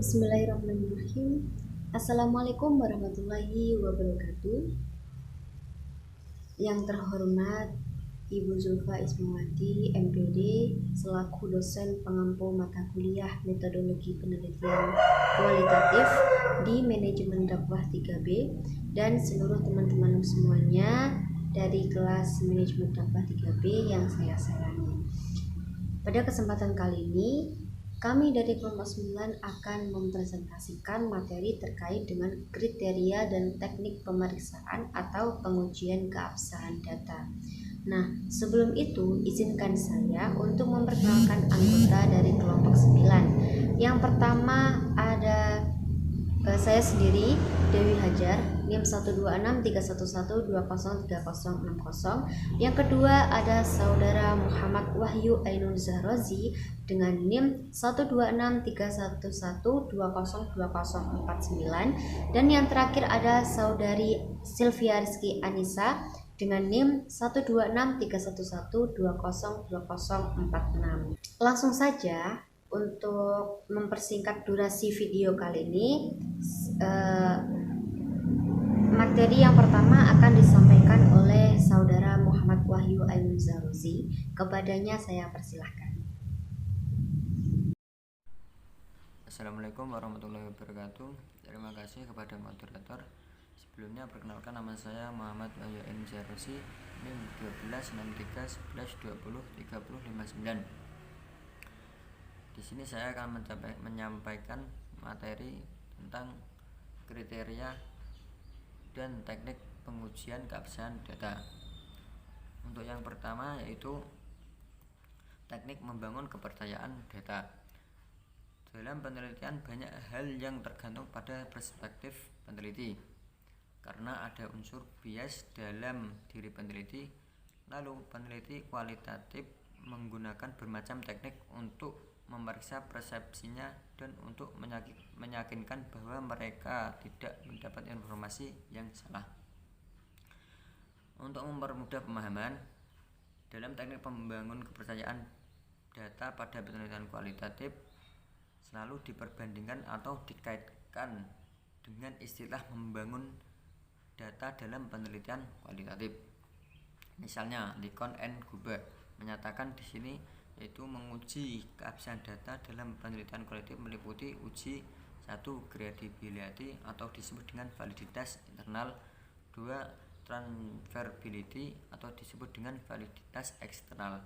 Bismillahirrahmanirrahim. Assalamualaikum warahmatullahi wabarakatuh. Yang terhormat Ibu Zulfa Ismawati, MPD, selaku dosen pengampu mata kuliah metodologi penelitian kualitatif di Manajemen Dakwah 3B, dan seluruh teman-teman semuanya dari kelas Manajemen Dakwah 3B yang saya sayangi. Pada kesempatan kali ini, kami dari kelompok 9 akan mempresentasikan materi terkait dengan kriteria dan teknik pemeriksaan atau pengujian keabsahan data. Nah, sebelum itu izinkan saya untuk memperkenalkan anggota dari kelompok 9. Yang pertama ada saya sendiri, Dewi Hajar, NIM 1263112030660. Yang kedua ada saudara Muhammad Wahyu Ainun Zahrozi dengan NIM 1263111202049. Dan yang terakhir ada saudari Sylvia Rizky Anissa dengan NIM 1263111202046. Langsung saja, untuk mempersingkat durasi video kali ini, materi yang pertama akan disampaikan oleh saudara Muhammad Wahyu Ainun Zahrozi. Kepadanya saya persilahkan. Assalamualaikum warahmatullahi wabarakatuh. Terima kasih kepada moderator. Sebelumnya perkenalkan, nama saya Muhammad Wahyu Ainun Zahrozi, NIM 126311203059. Di sini saya akan menyampaikan materi tentang kriteria dan teknik pengujian keabsahan data. Untuk yang pertama yaitu teknik membangun kepercayaan data. Dalam penelitian banyak hal yang tergantung pada perspektif peneliti, karena ada unsur bias dalam diri peneliti. Lalu peneliti kualitatif menggunakan bermacam teknik untuk memeriksa persepsinya dan untuk meyakinkan bahwa mereka tidak mendapat informasi yang salah. Untuk mempermudah pemahaman, dalam teknik membangun kepercayaan data pada penelitian kualitatif selalu diperbandingkan atau dikaitkan dengan istilah membangun data dalam penelitian kualitatif. Misalnya, Likon and Guba menyatakan di sini yaitu menguji keabsahan data dalam penelitian kualitatif meliputi uji 1. Credibility atau disebut dengan validitas internal, 2. Transferability atau disebut dengan validitas eksternal,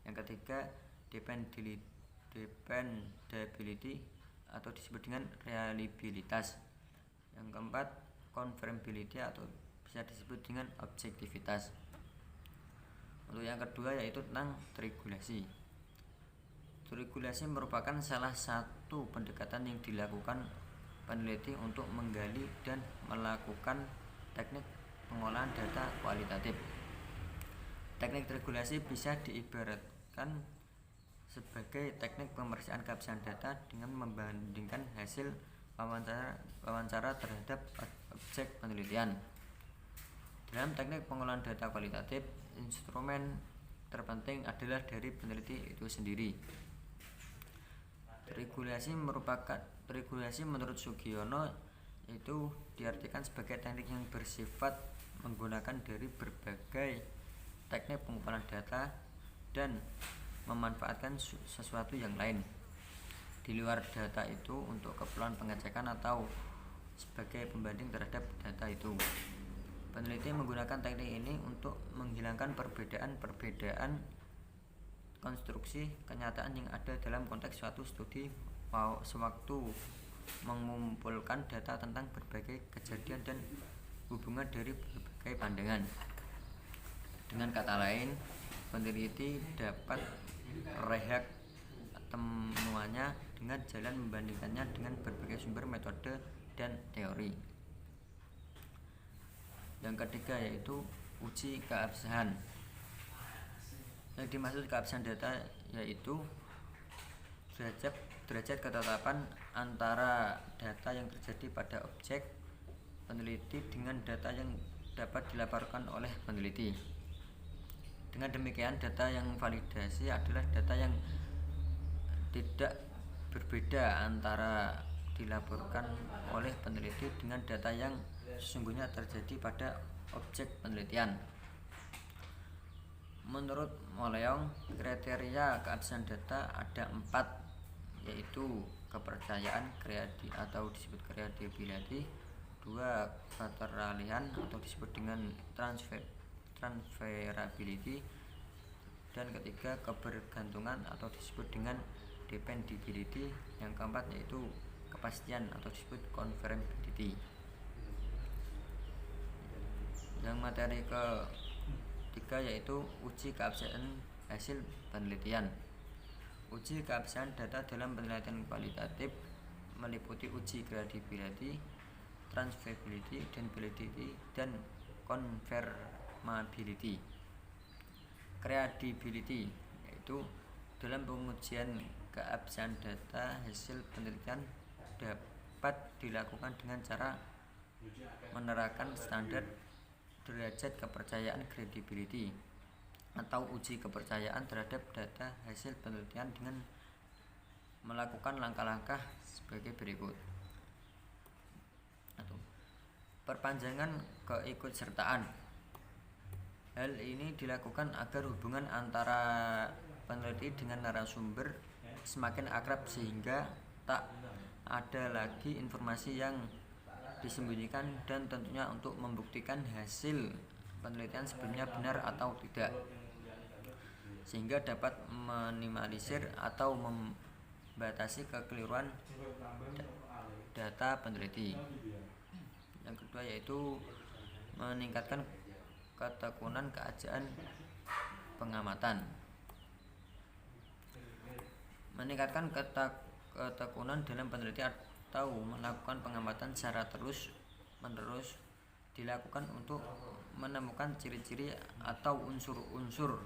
yang ketiga dependability atau disebut dengan reliabilitas, yang keempat confirmability atau bisa disebut dengan objektivitas. Untuk yang kedua yaitu tentang regulasi. Regulasi merupakan salah satu pendekatan yang dilakukan peneliti untuk menggali dan melakukan teknik pengolahan data kualitatif. Teknik regulasi bisa diibaratkan sebagai teknik pemeriksaan keabsahan data dengan membandingkan hasil wawancara terhadap objek penelitian. Dalam teknik pengolahan data kualitatif, instrumen terpenting adalah dari peneliti itu sendiri. Regulasi menurut Sugiono itu diartikan sebagai teknik yang bersifat menggunakan dari berbagai teknik pengumpulan data dan memanfaatkan sesuatu yang lain di luar data itu untuk keperluan pengecekan atau sebagai pembanding terhadap data itu. Peneliti menggunakan teknik ini untuk menghilangkan perbedaan konstruksi kenyataan yang ada dalam konteks suatu studi sewaktu mengumpulkan data tentang berbagai kejadian dan hubungan dari berbagai pandangan. Dengan kata lain, peneliti dapat merehak temuannya dengan jalan membandingkannya dengan berbagai sumber, metode, dan teori. Yang ketiga yaitu uji keabsahan. Yang dimaksud keabsahan data yaitu derajat ketetapan antara data yang terjadi pada objek peneliti dengan data yang dapat dilaporkan oleh peneliti. Dengan demikian, data yang validasi adalah data yang tidak berbeda antara dilaporkan oleh peneliti dengan data yang sesungguhnya terjadi pada objek penelitian. Menurut Moleong, kriteria keabsahan data ada 4, yaitu kepercayaan atau disebut credibility, 2 keteralihan atau disebut dengan transferability, dan ketiga kebergantungan atau disebut dengan dependability, yang keempat yaitu kepastian atau disebut confirmability. Yang materi ketiga yaitu uji keabsahan hasil penelitian. Uji keabsahan data dalam penelitian kualitatif meliputi uji credibility, transferability, dan validity, dan confirmability. Credibility yaitu dalam pengujian keabsahan data hasil penelitian dapat dilakukan dengan cara menerapkan standar derajat kepercayaan credibility atau uji kepercayaan terhadap data hasil penelitian dengan melakukan langkah-langkah sebagai berikut. Perpanjangan keikutsertaan. Hal ini dilakukan agar hubungan antara peneliti dengan narasumber semakin akrab sehingga tak ada lagi informasi yang disembunyikan, dan tentunya untuk membuktikan hasil penelitian sebelumnya benar atau tidak, sehingga dapat meminimalisir atau membatasi kekeliruan data peneliti. Yang kedua yaitu meningkatkan ketekunan keajaiban pengamatan. Meningkatkan ketekunan dalam penelitian atau melakukan pengamatan secara terus-menerus dilakukan untuk menemukan ciri-ciri atau unsur-unsur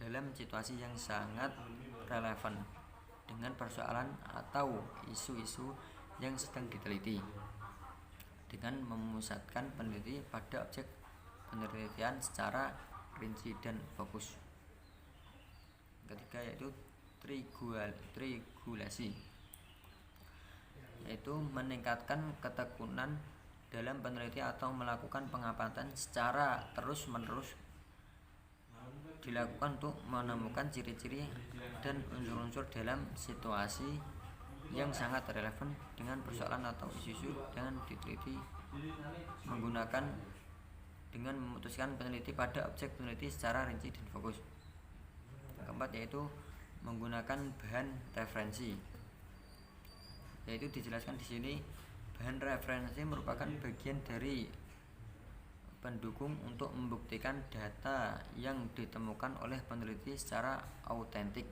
dalam situasi yang sangat relevan dengan persoalan atau isu-isu yang sedang diteliti, dengan memusatkan peneliti pada objek penelitian secara rinci dan fokus. Ketiga yaitu triangulasi, yaitu meningkatkan ketekunan dalam penelitian atau melakukan pengamatan secara terus-menerus dilakukan untuk menemukan ciri-ciri dan unsur-unsur dalam situasi yang sangat relevan dengan persoalan atau isu-isu yang diteliti, menggunakan dengan memutuskan peneliti pada objek peneliti secara rinci dan fokus. Yang keempat yaitu menggunakan bahan referensi, yaitu dijelaskan di sini bahan referensi merupakan bagian dari pendukung untuk membuktikan data yang ditemukan oleh peneliti secara autentik.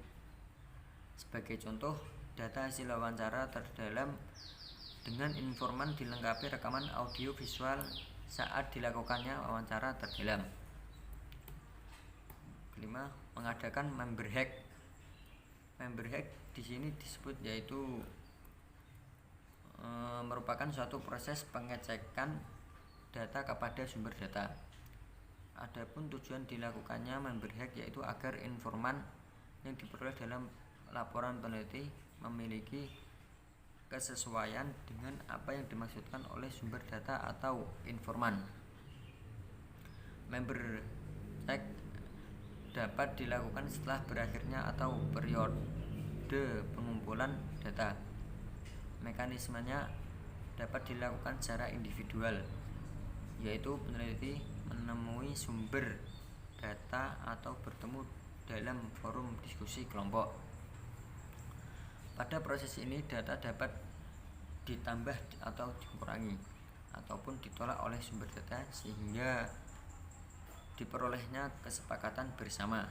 Sebagai contoh, data hasil wawancara terdalam dengan informan dilengkapi rekaman audio visual saat dilakukannya wawancara terdalam. Kelima, mengadakan member hack. Member hack di sini disebut yaitu merupakan suatu proses pengecekan data kepada sumber data. Adapun tujuan dilakukannya member hack yaitu agar informan yang diperoleh dalam laporan peneliti memiliki kesesuaian dengan apa yang dimaksudkan oleh sumber data atau informan. Member hack dapat dilakukan setelah berakhirnya atau periode pengumpulan data. Mekanismenya dapat dilakukan secara individual, yaitu peneliti menemui sumber data atau bertemu dalam forum diskusi kelompok. Pada proses ini data dapat ditambah atau dikurangi ataupun ditolak oleh sumber data sehingga diperolehnya kesepakatan bersama.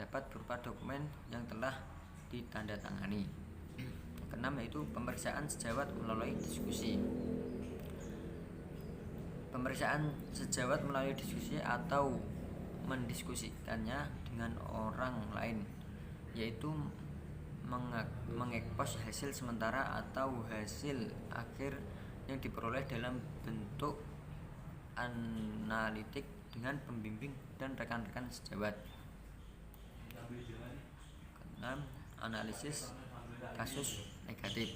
Dapat berupa dokumen yang telah ditandatangani. Keenam yaitu pemeriksaan sejawat melalui diskusi. Pemeriksaan sejawat melalui diskusi atau mendiskusikannya dengan orang lain, yaitu mengekspos hasil sementara atau hasil akhir yang diperoleh dalam bentuk analitik dengan pembimbing dan rekan-rekan sejawat. Keenam, analisis kasus negatif.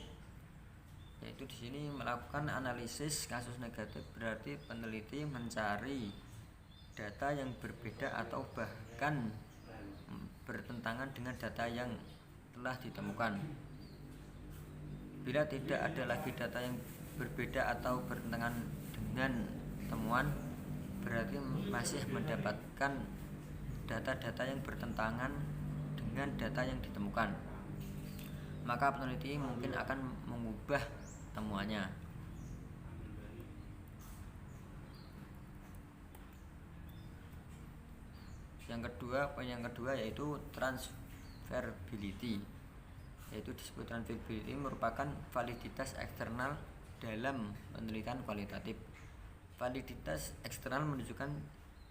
yaitu di sini melakukan analisis kasus negatif, berarti peneliti mencari data yang berbeda atau bahkan bertentangan dengan data yang telah ditemukan. Bila tidak ada lagi data yang berbeda atau bertentangan dengan temuan, berarti masih mendapatkan data-data yang bertentangan dengan data yang ditemukan. Maka peneliti mungkin akan mengubah temuannya. Poin yang kedua yaitu transferability. Yaitu disebut transferability merupakan validitas eksternal dalam penelitian kualitatif. Validitas eksternal menunjukkan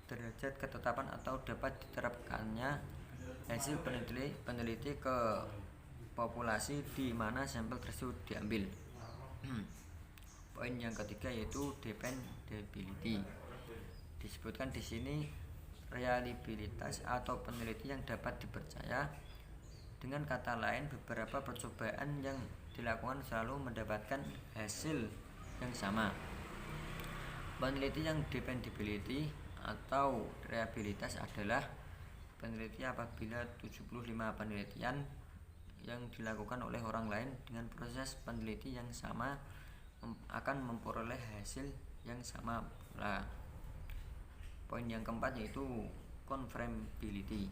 derajat ketetapan atau dapat diterapkannya hasil peneliti ke populasi di mana sampel tersebut diambil. Poin yang ketiga yaitu dependability. Disebutkan di sini reliabilitas atau peneliti yang dapat dipercaya. Dengan kata lain, beberapa percobaan yang dilakukan selalu mendapatkan hasil yang sama. Peneliti yang dependability atau reliabilitas adalah peneliti apabila 75 penelitian yang dilakukan oleh orang lain dengan proses peneliti yang sama akan memperoleh hasil yang sama pula. Poin yang keempat yaitu confirmability.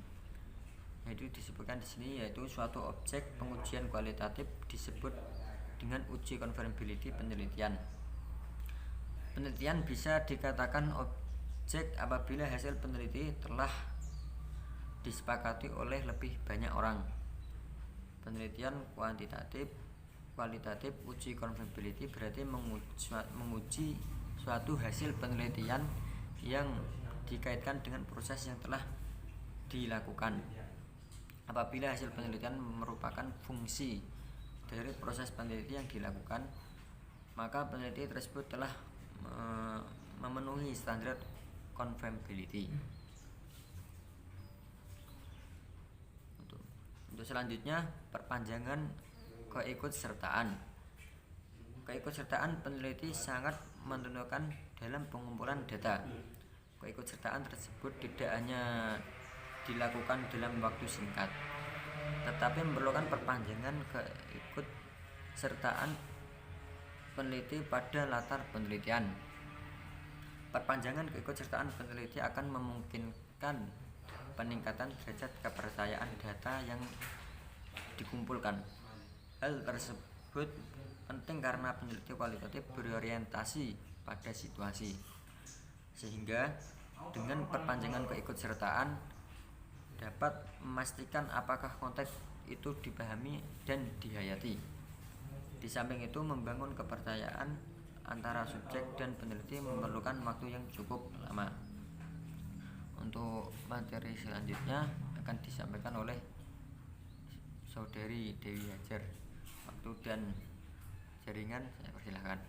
Yaitu disebutkan di sini yaitu suatu objek pengujian kualitatif disebut dengan uji confirmability penelitian. Penelitian bisa dikatakan objek apabila hasil peneliti telah disepakati oleh lebih banyak orang. Penelitian kualitatif uji confirmability berarti menguji suatu hasil penelitian yang dikaitkan dengan proses yang telah dilakukan. Apabila hasil penelitian merupakan fungsi dari proses penelitian yang dilakukan, maka peneliti tersebut telah memenuhi standar confirmability. Untuk selanjutnya, perpanjangan keikutsertaan. Keikutsertaan peneliti sangat menentukan dalam pengumpulan data. Keikutsertaan tersebut tidak hanya dilakukan dalam waktu singkat, tetapi memerlukan perpanjangan keikutsertaan peneliti pada latar penelitian. Perpanjangan keikutsertaan peneliti akan memungkinkan peningkatan derajat kepercayaan data yang dikumpulkan. Hal tersebut penting karena peneliti kualitatif berorientasi pada situasi, sehingga dengan perpanjangan keikutsertaan dapat memastikan apakah konteks itu dipahami dan dihayati. Di samping itu, membangun kepercayaan antara subjek dan peneliti memerlukan waktu yang cukup lama. Untuk materi selanjutnya akan disampaikan oleh Saudari Dewi Hajar. Waktu dan jaringan saya persilahkan.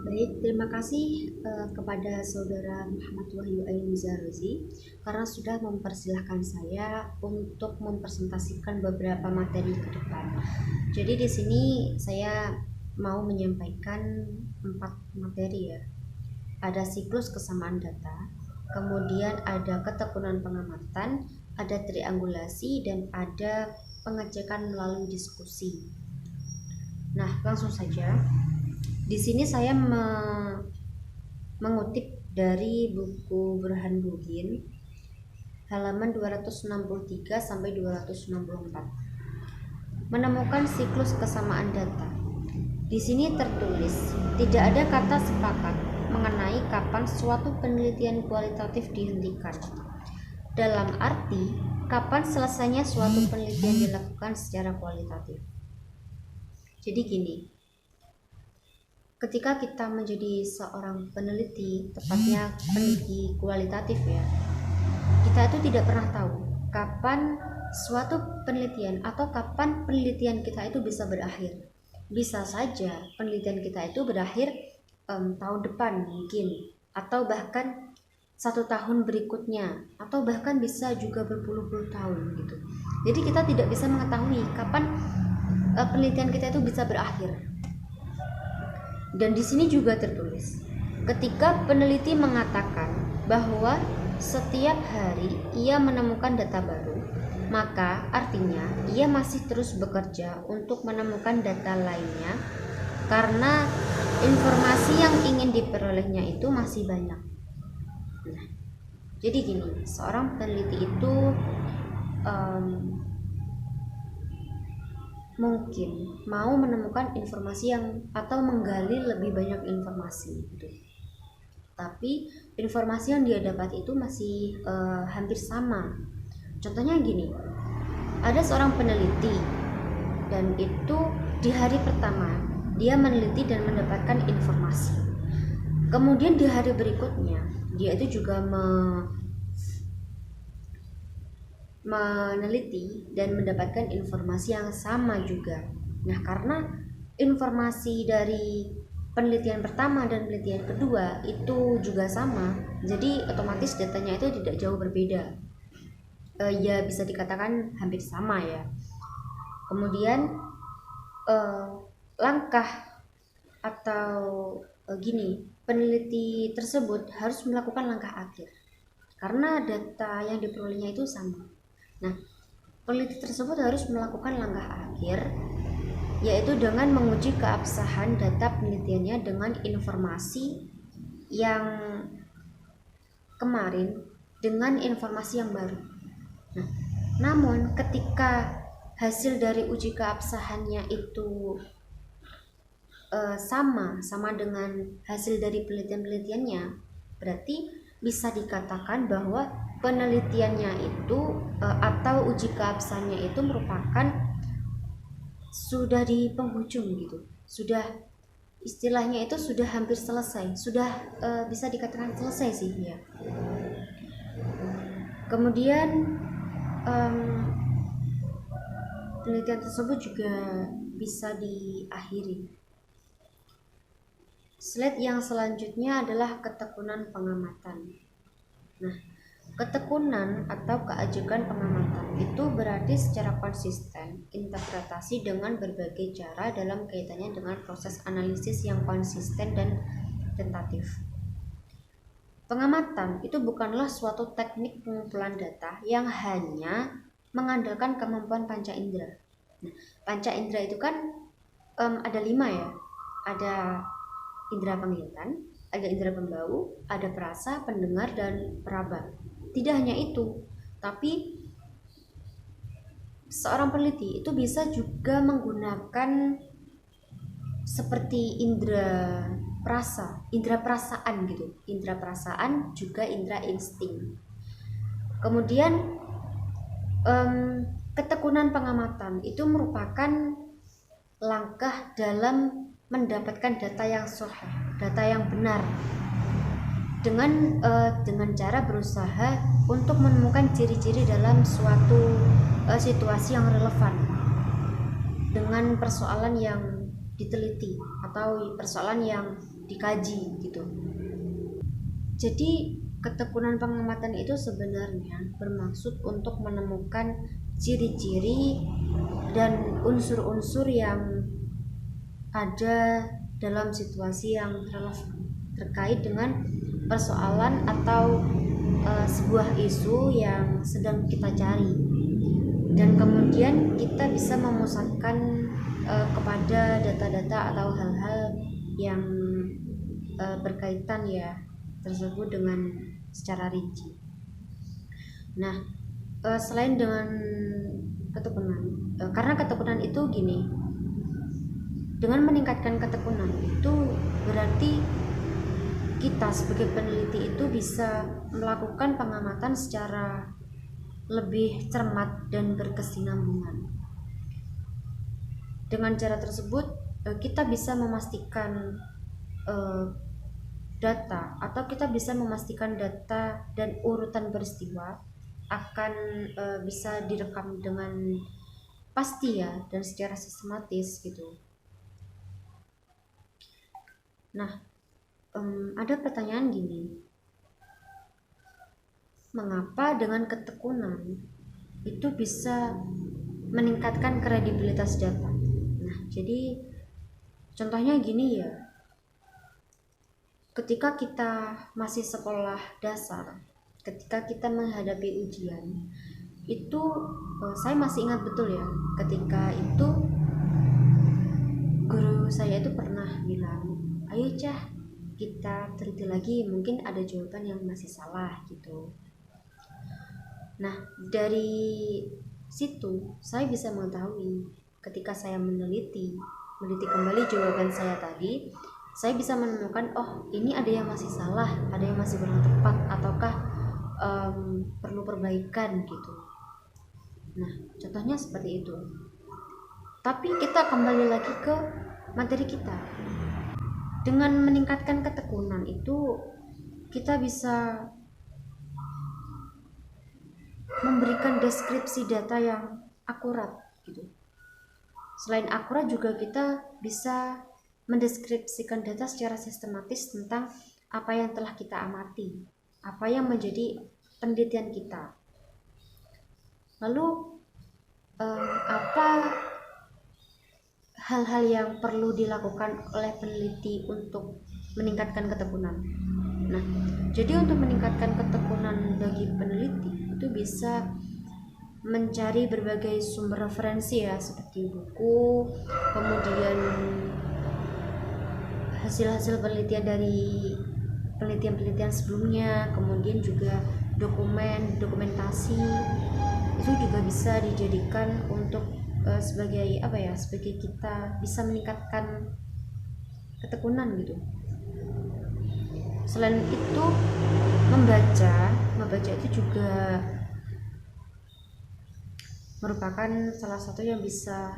Baik, terima kasih kepada Saudara Muhammad Wahyu Ainizarozi karena sudah mempersilahkan saya untuk mempresentasikan beberapa materi ke depan. Jadi di sini saya mau menyampaikan 4 materi ya. Ada siklus kesamaan data, kemudian ada ketekunan pengamatan, ada triangulasi, dan ada pengecekan melalui diskusi. Nah, langsung saja. Di sini saya mengutip dari buku Burhan Bugin halaman 263 sampai 264. Menemukan siklus kesamaan data. Di sini tertulis, tidak ada kata sepakat mengenai kapan suatu penelitian kualitatif dihentikan. Dalam arti, kapan selesainya suatu penelitian dilakukan secara kualitatif. Jadi gini, ketika kita menjadi seorang peneliti, tepatnya peneliti kualitatif ya, kita itu tidak pernah tahu kapan suatu penelitian atau kapan penelitian kita itu bisa berakhir. Bisa saja penelitian kita itu berakhir tahun depan mungkin, atau bahkan 1 tahun berikutnya, atau bahkan bisa juga berpuluh-puluh tahun gitu. Jadi kita tidak bisa mengetahui kapan penelitian kita itu bisa berakhir. Dan di sini juga tertulis, ketika peneliti mengatakan bahwa setiap hari ia menemukan data baru, maka artinya ia masih terus bekerja untuk menemukan data lainnya karena informasi yang ingin diperolehnya itu masih banyak. Nah, jadi gini, seorang peneliti itu mungkin mau menemukan informasi yang atau menggali lebih banyak informasi gitu. Tapi informasi yang dia dapat itu masih hampir sama. Contohnya gini, ada seorang peneliti dan itu di hari pertama dia meneliti dan mendapatkan informasi. Kemudian di hari berikutnya dia itu juga meneliti dan mendapatkan informasi yang sama juga. Nah, karena informasi dari penelitian pertama dan penelitian kedua itu juga sama, jadi otomatis datanya itu tidak jauh berbeda. Ya bisa dikatakan hampir sama ya. Kemudian langkah atau gini, peneliti tersebut harus melakukan langkah akhir karena data yang diperolehnya itu sama. Nah, peneliti tersebut harus melakukan langkah akhir, yaitu dengan menguji keabsahan data penelitiannya dengan informasi yang kemarin dengan informasi yang baru. Nah, namun ketika hasil dari uji keabsahannya itu sama dengan hasil dari penelitiannya, berarti bisa dikatakan bahwa penelitiannya itu atau uji keabsahannya itu merupakan sudah di penghujung gitu, sudah istilahnya itu sudah hampir selesai, sudah bisa dikatakan selesai sih ya. Kemudian penelitian tersebut juga bisa diakhiri. Slide yang selanjutnya adalah ketekunan pengamatan. Nah, ketekunan atau keajegan pengamatan itu berarti secara konsisten interpretasi dengan berbagai cara dalam kaitannya dengan proses analisis yang konsisten dan tentatif. Pengamatan itu bukanlah suatu teknik pengumpulan data yang hanya mengandalkan kemampuan panca indera. Nah, panca indera itu kan ada 5 ya. Ada indera penglihatan, ada indera pembau, ada perasa, pendengar, dan peraba. Tidak hanya itu, tapi seorang peneliti itu bisa juga menggunakan seperti indera perasa, indera perasaan gitu, indera perasaan juga indera insting. Kemudian ketekunan pengamatan itu merupakan langkah dalam mendapatkan data yang sahih, data yang benar, dengan cara berusaha untuk menemukan ciri-ciri dalam suatu situasi yang relevan dengan persoalan yang diteliti atau persoalan yang dikaji gitu. Jadi ketekunan pengamatan itu sebenarnya bermaksud untuk menemukan ciri-ciri dan unsur-unsur yang ada dalam situasi yang relevan terkait dengan persoalan atau sebuah isu yang sedang kita cari, dan kemudian kita bisa memusatkan kepada data-data atau hal-hal yang berkaitan ya tersebut dengan secara rinci. Nah, selain dengan ketekunan, karena ketekunan itu gini, dengan meningkatkan ketekunan itu berarti kita sebagai peneliti itu bisa melakukan pengamatan secara lebih cermat dan berkesinambungan. Dengan cara tersebut kita bisa memastikan data atau kita bisa memastikan data dan urutan peristiwa akan bisa direkam dengan pasti ya dan secara sistematis gitu. Nah, ada pertanyaan gini, mengapa dengan ketekunan itu bisa meningkatkan kredibilitas data? Jadi contohnya gini ya, ketika kita masih sekolah dasar, ketika kita menghadapi ujian itu, saya masih ingat betul ya, ketika itu guru saya itu pernah bilang, ayo Cah, kita teliti lagi, mungkin ada jawaban yang masih salah gitu. Nah, dari situ saya bisa mengetahui, ketika saya meneliti kembali jawaban saya tadi, saya bisa menemukan, oh ini ada yang masih salah, ada yang masih kurang tepat, ataukah perlu perbaikan gitu. Nah, contohnya seperti itu. Tapi kita kembali lagi ke materi kita. Dengan meningkatkan ketekunan itu, kita bisa memberikan deskripsi data yang akurat gitu. Selain akurat juga kita bisa mendeskripsikan data secara sistematis tentang apa yang telah kita amati, apa yang menjadi penelitian kita. Lalu apa hal-hal yang perlu dilakukan oleh peneliti untuk meningkatkan ketekunan? Nah, jadi untuk meningkatkan ketekunan bagi peneliti itu bisa mencari berbagai sumber referensi ya, seperti buku, kemudian hasil-hasil penelitian dari penelitian-penelitian sebelumnya, kemudian juga dokumentasi itu juga bisa dijadikan untuk sebagai apa ya, sebagai kita bisa meningkatkan ketekunan gitu. Selain itu membaca itu juga merupakan salah satu yang bisa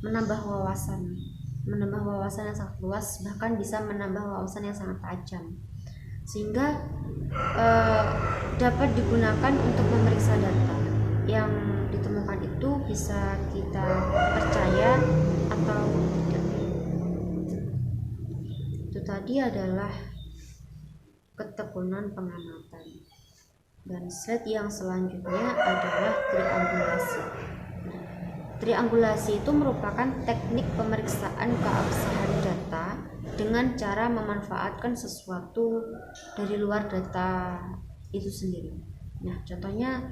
menambah wawasan yang sangat luas, bahkan bisa menambah wawasan yang sangat tajam, sehingga dapat digunakan untuk memeriksa data yang ditemukan itu bisa kita percaya atau tidak. Itu tadi adalah ketekunan pengamatan. Dan slide yang selanjutnya adalah triangulasi. Triangulasi itu merupakan teknik pemeriksaan keabsahan data dengan cara memanfaatkan sesuatu dari luar data itu sendiri. Nah, contohnya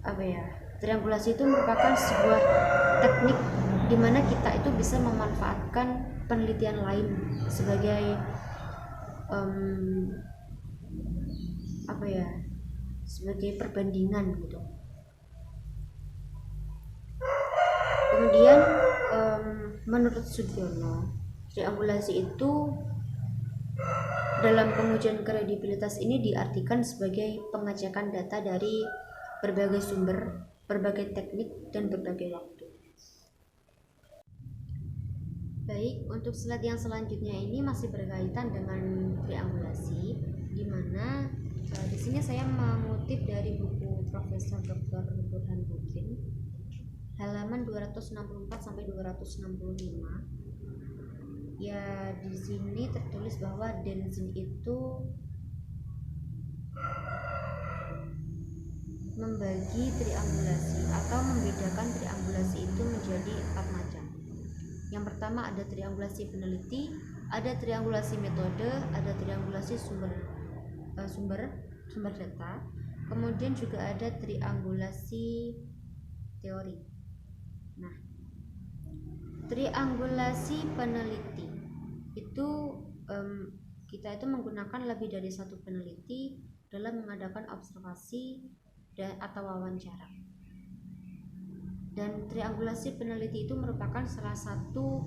apa ya? Triangulasi itu merupakan sebuah teknik di mana kita itu bisa memanfaatkan penelitian lain sebagai sebagai perbandingan gitu. Kemudian menurut Sugiono, triangulasi itu dalam pengujian kredibilitas ini diartikan sebagai pengecekan data dari berbagai sumber, berbagai teknik, dan berbagai waktu. Baik, untuk slide yang selanjutnya ini masih berkaitan dengan triangulasi, di mana di sini saya mengutip dari buku Profesor Dr. Burhan Bukin, halaman 264 sampai 265. Ya, di sini tertulis bahwa Denzin itu membagi triangulasi atau membedakan triangulasi itu menjadi 4 macam. Yang pertama ada triangulasi peneliti, ada triangulasi metode, ada triangulasi sumber data, kemudian juga ada triangulasi teori. Nah, triangulasi peneliti itu kita itu menggunakan lebih dari satu peneliti dalam mengadakan observasi atau wawancara. Dan triangulasi peneliti itu merupakan salah satu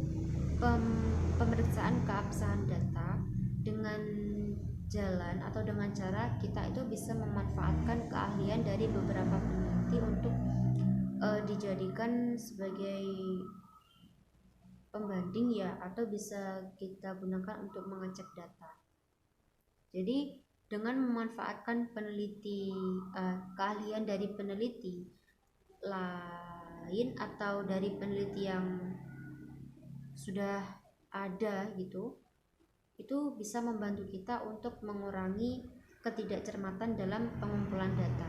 pemeriksaan keabsahan data dengan jalan atau dengan cara kita itu bisa memanfaatkan keahlian dari beberapa peneliti untuk dijadikan sebagai pembanding ya, atau bisa kita gunakan untuk mengecek data. Jadi dengan memanfaatkan keahlian dari peneliti lain atau dari peneliti yang sudah ada gitu, itu bisa membantu kita untuk mengurangi ketidakcermatan dalam pengumpulan data.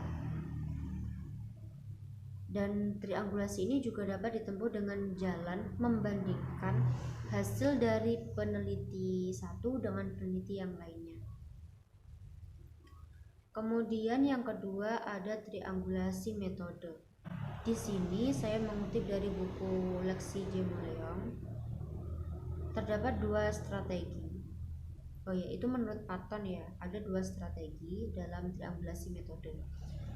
Dan triangulasi ini juga dapat ditempuh dengan jalan membandingkan hasil dari peneliti satu dengan peneliti yang lainnya. Kemudian yang kedua ada triangulasi metode. Di sini saya mengutip dari buku Lexi J. Muleong. Terdapat dua strategi. Oh ya, itu menurut Patton ya, ada dua strategi dalam triangulasi metode.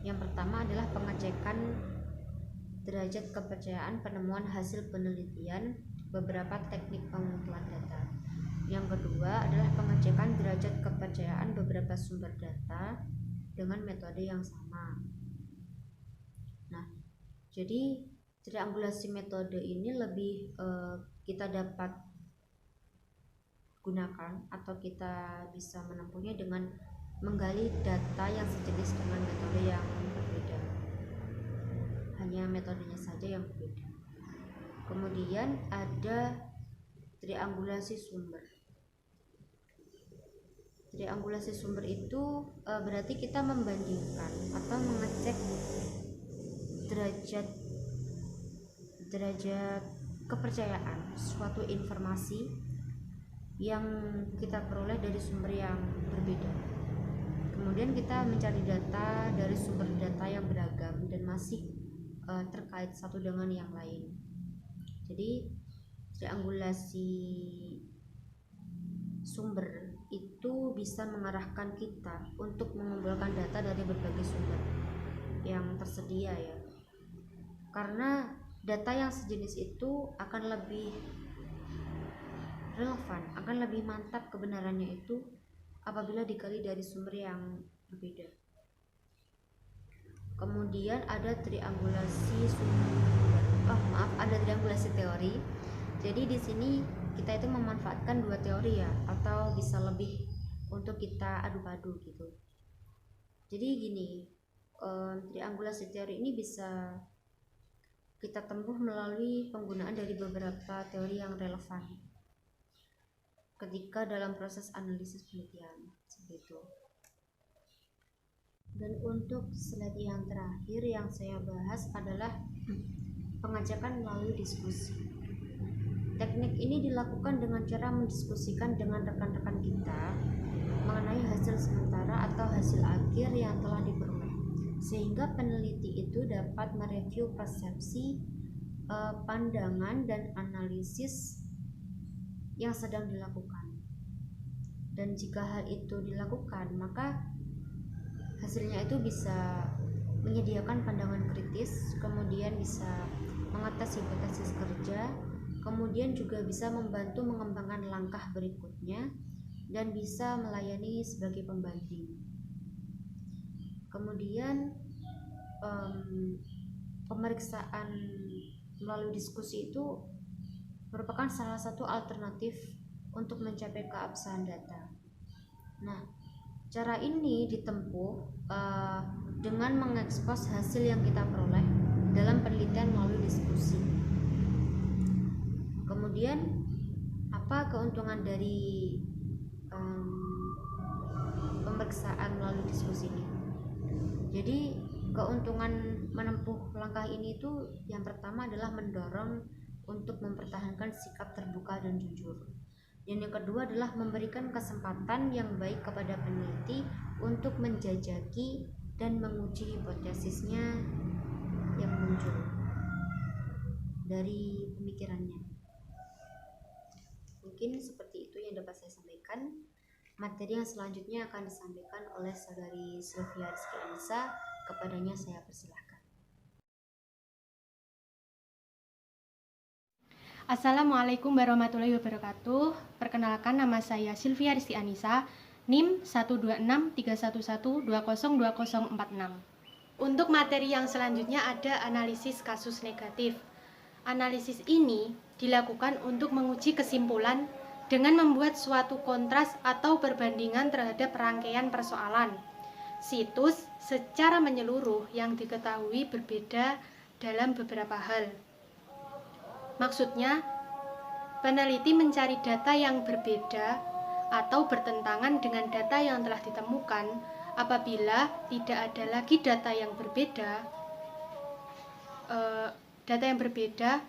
Yang pertama adalah pengecekan derajat kepercayaan penemuan hasil penelitian beberapa teknik pengumpulan data. Yang kedua adalah pengecekan derajat kepercayaan beberapa sumber data dengan metode yang sama. Nah, jadi triangulasi metode ini lebih kita dapat gunakan atau kita bisa menempuhnya dengan menggali data yang sejenis dengan metode yang berbeda. Hanya metodenya saja yang berbeda. Kemudian ada triangulasi sumber. Triangulasi sumber itu berarti kita membandingkan atau mengecek derajat kepercayaan suatu informasi yang kita peroleh dari sumber yang berbeda. Kemudian kita mencari data dari sumber data yang beragam dan masih terkait satu dengan yang lain. Jadi triangulasi sumber itu bisa mengarahkan kita untuk mengumpulkan data dari berbagai sumber yang tersedia ya. Karena data yang sejenis itu akan lebih relevan, akan lebih mantap kebenarannya itu apabila digali dari sumber yang berbeda. Kemudian ada triangulasi triangulasi teori. Jadi di sini kita itu memanfaatkan dua teori ya, atau bisa lebih untuk kita adu-adu gitu. Jadi gini, triangulasi teori ini bisa kita tempuh melalui penggunaan dari beberapa teori yang relevan ketika dalam proses analisis penelitian seperti itu. Dan untuk slide yang terakhir yang saya bahas adalah pengajakan melalui diskusi. Teknik ini dilakukan dengan cara mendiskusikan dengan rekan-rekan kita mengenai hasil sementara atau hasil akhir yang telah diperoleh, sehingga peneliti itu dapat mereview persepsi, pandangan, dan analisis yang sedang dilakukan. Dan jika hal itu dilakukan, maka hasilnya itu bisa menyediakan pandangan kritis, kemudian bisa mengatas hipotesis kerja, kemudian juga bisa membantu mengembangkan langkah berikutnya, dan bisa melayani sebagai pembanding. Kemudian pemeriksaan melalui diskusi itu merupakan salah satu alternatif untuk mencapai keabsahan data. Nah, cara ini ditempuh dengan mengekspos hasil yang kita peroleh dalam penelitian melalui diskusi. Kemudian apa keuntungan dari pemeriksaan melalui diskusi ini? Jadi keuntungan menempuh langkah ini itu yang pertama adalah mendorong untuk mempertahankan sikap terbuka dan jujur. Dan yang kedua adalah memberikan kesempatan yang baik kepada peneliti untuk menjajaki dan menguji hipotesisnya yang muncul dari pemikirannya. Mungkin seperti itu yang dapat saya sampaikan. Materi yang selanjutnya akan disampaikan oleh saudari Sylvia Rizky Anissa. Kepadanya saya persilahkan. Assalamualaikum warahmatullahi wabarakatuh. Perkenalkan, nama saya Sylvia Rizky Anissa, NIM 1263112020046. Untuk materi yang selanjutnya ada analisis kasus negatif. Analisis ini dilakukan untuk menguji kesimpulan dengan membuat suatu kontras atau perbandingan terhadap rangkaian persoalan situs secara menyeluruh yang diketahui berbeda dalam beberapa hal. Maksudnya, peneliti mencari data yang berbeda atau bertentangan dengan data yang telah ditemukan. Apabila tidak ada lagi data yang berbeda, data yang berbeda,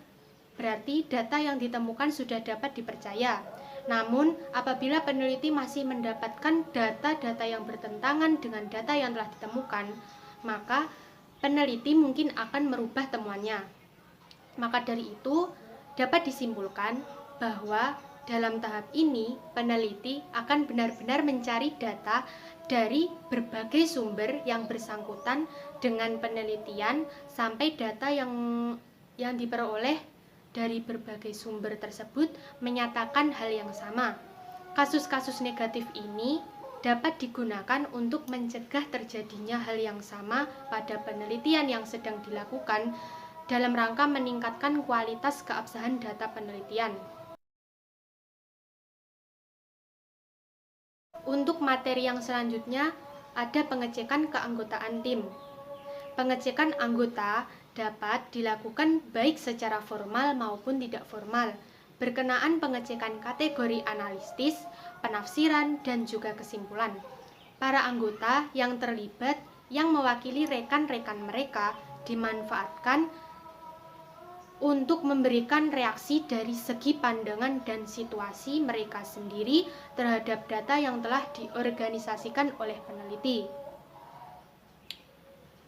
berarti data yang ditemukan sudah dapat dipercaya. Namun, apabila peneliti masih mendapatkan data-data yang bertentangan dengan data yang telah ditemukan, maka peneliti mungkin akan merubah temuannya. Maka dari itu, dapat disimpulkan bahwa dalam tahap ini, peneliti akan benar-benar mencari data dari berbagai sumber yang bersangkutan dengan penelitian sampai data yang diperoleh dari berbagai sumber tersebut menyatakan hal yang sama. Kasus-kasus negatif ini dapat digunakan untuk mencegah terjadinya hal yang sama pada penelitian yang sedang dilakukan dalam rangka meningkatkan kualitas keabsahan data penelitian. Untuk materi yang selanjutnya ada pengecekan keanggotaan tim. Pengecekan anggota dapat dilakukan baik secara formal maupun tidak formal, berkenaan pengecekan kategori analitis, penafsiran, dan juga kesimpulan. Para anggota yang terlibat yang mewakili rekan-rekan mereka dimanfaatkan untuk memberikan reaksi dari segi pandangan dan situasi mereka sendiri terhadap data yang telah diorganisasikan oleh peneliti.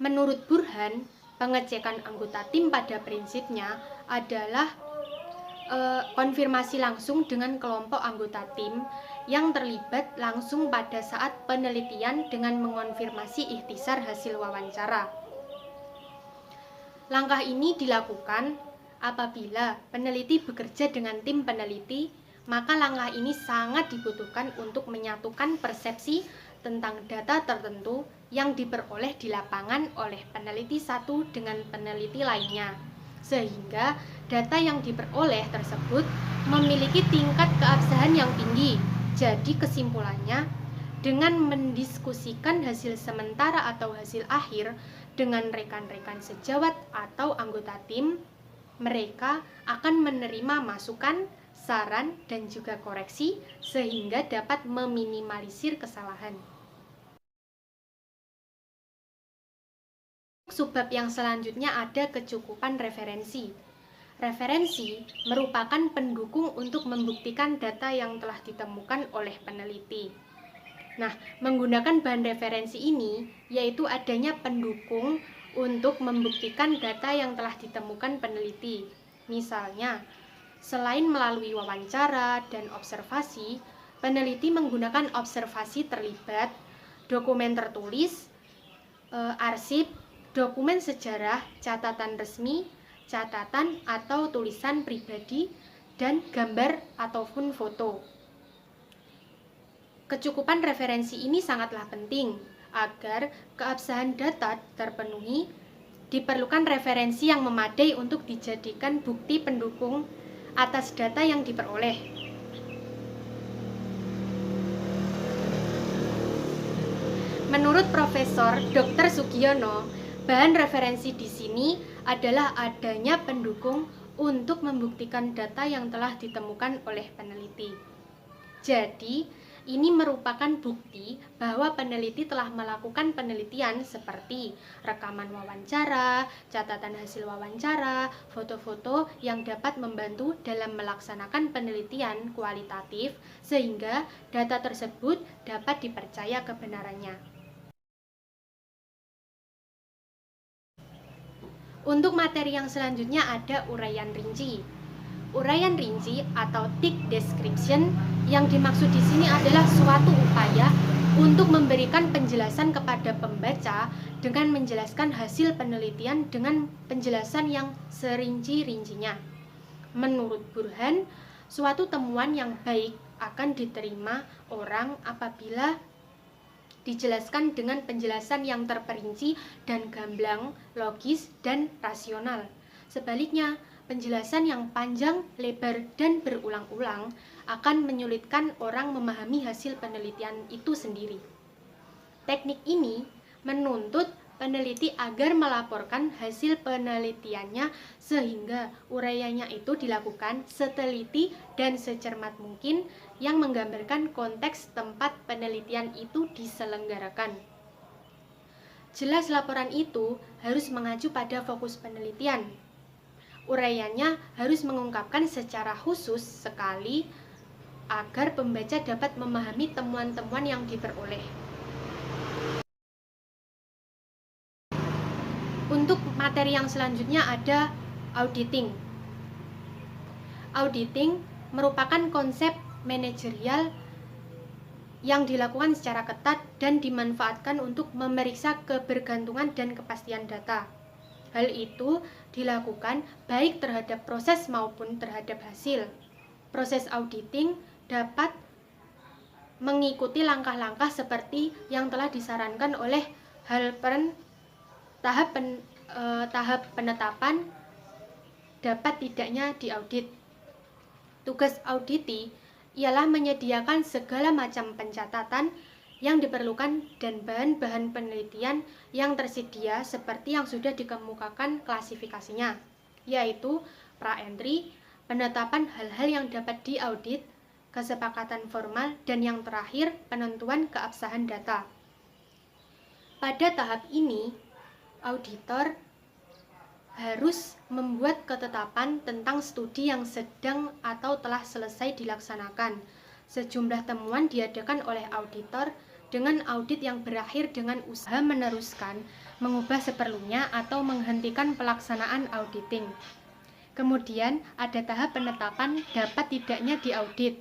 Menurut Burhan, pengecekan anggota tim pada prinsipnya adalah konfirmasi langsung dengan kelompok anggota tim yang terlibat langsung pada saat penelitian dengan mengonfirmasi ikhtisar hasil wawancara. Langkah ini dilakukan apabila peneliti bekerja dengan tim peneliti, maka langkah ini sangat dibutuhkan untuk menyatukan persepsi tentang data tertentu yang diperoleh di lapangan oleh peneliti satu dengan peneliti lainnya, sehingga data yang diperoleh tersebut memiliki tingkat keabsahan yang tinggi. Jadi kesimpulannya, dengan mendiskusikan hasil sementara atau hasil akhir dengan rekan-rekan sejawat atau anggota tim, mereka akan menerima masukan, saran, dan juga koreksi sehingga dapat meminimalisir kesalahan. Subbab yang selanjutnya ada kecukupan referensi. Referensi merupakan pendukung untuk membuktikan data yang telah ditemukan oleh peneliti. Nah, menggunakan bahan referensi ini yaitu adanya pendukung untuk membuktikan data yang telah ditemukan peneliti. Misalnya, selain melalui wawancara dan observasi, peneliti menggunakan observasi terlibat, dokumen tertulis, arsip, dokumen sejarah, catatan resmi, catatan atau tulisan pribadi, dan gambar ataupun foto. Kecukupan referensi ini sangatlah penting agar keabsahan data terpenuhi. Diperlukan referensi yang memadai untuk dijadikan bukti pendukung atas data yang diperoleh. Menurut Profesor Dr. Sugiono, bahan referensi di sini adalah adanya pendukung untuk membuktikan data yang telah ditemukan oleh peneliti. Jadi, ini merupakan bukti bahwa peneliti telah melakukan penelitian seperti rekaman wawancara, catatan hasil wawancara, foto-foto yang dapat membantu dalam melaksanakan penelitian kualitatif sehingga data tersebut dapat dipercaya kebenarannya. Untuk materi yang selanjutnya ada uraian rinci. Uraian rinci atau thick description yang dimaksud di sini adalah suatu upaya untuk memberikan penjelasan kepada pembaca dengan menjelaskan hasil penelitian dengan penjelasan yang serinci-rincinya. Menurut Burhan, suatu temuan yang baik akan diterima orang apabila dijelaskan dengan penjelasan yang terperinci dan gamblang, logis, dan rasional. Sebaliknya, penjelasan yang panjang, lebar, dan berulang-ulang akan menyulitkan orang memahami hasil penelitian itu sendiri. Teknik ini menuntut peneliti agar melaporkan hasil penelitiannya sehingga uraiannya itu dilakukan seteliti dan secermat mungkin yang menggambarkan konteks tempat penelitian itu diselenggarakan. Jelas laporan itu harus mengacu pada fokus penelitian. Uraiannya harus mengungkapkan secara khusus sekali agar pembaca dapat memahami temuan-temuan yang diperoleh. Untuk materi yang selanjutnya ada auditing. Auditing merupakan konsep manajerial yang dilakukan secara ketat dan dimanfaatkan untuk memeriksa kebergantungan dan kepastian data. Hal itu dilakukan baik terhadap proses maupun terhadap hasil. Proses auditing dapat mengikuti langkah-langkah seperti yang telah disarankan oleh Halpern. Tahap penetapan dapat tidaknya diaudit. Tugas auditi ialah menyediakan segala macam pencatatan yang diperlukan dan bahan-bahan penelitian yang tersedia seperti yang sudah dikemukakan klasifikasinya, yaitu pra-entry, penetapan hal-hal yang dapat diaudit, kesepakatan formal, dan yang terakhir penentuan keabsahan data. Pada tahap ini, auditor harus membuat ketetapan tentang studi yang sedang atau telah selesai dilaksanakan. Sejumlah temuan diadakan oleh auditor dengan audit yang berakhir dengan usaha meneruskan, mengubah seperlunya, atau menghentikan pelaksanaan auditing. Kemudian ada tahap penetapan dapat tidaknya diaudit.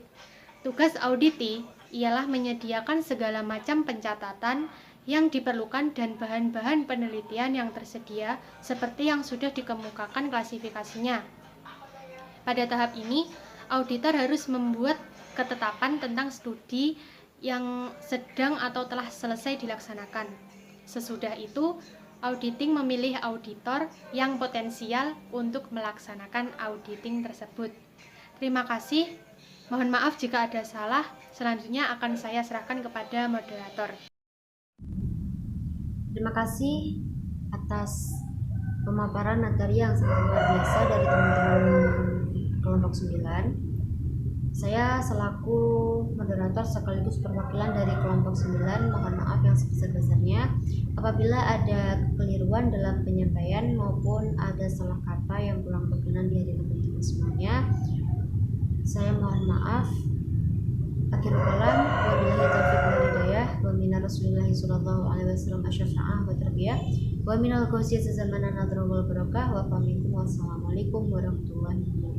Tugas auditi ialah menyediakan segala macam pencatatan yang diperlukan dan bahan-bahan penelitian yang tersedia seperti yang sudah dikemukakan klasifikasinya. Pada tahap ini, auditor harus membuat ketetapan tentang studi yang sedang atau telah selesai dilaksanakan. Sesudah itu, auditing memilih auditor yang potensial untuk melaksanakan auditing tersebut. Terima kasih. Mohon maaf jika ada salah. Selanjutnya akan saya serahkan kepada moderator. Terima kasih atas pemaparan materi yang sangat luar biasa dari teman-teman kelompok 9. Saya selaku moderator sekaligus perwakilan dari kelompok 9 mohon maaf yang sebesar-besarnya apabila ada kekeliruan dalam penyampaian maupun ada salah kata yang kurang berkenan di hati teman-teman semuanya. Saya mohon maaf. Akhirul kalam, wabillahi taufiq wal hidayah, wa minar rasulillahi sallallahu alaihi wasallam asyafa'ah wa tarbiyah, wa minal qawsiyah zamanan nadra wal barakah, wa faminkum wassalamualaikum warahmatullahi wabarakatuh.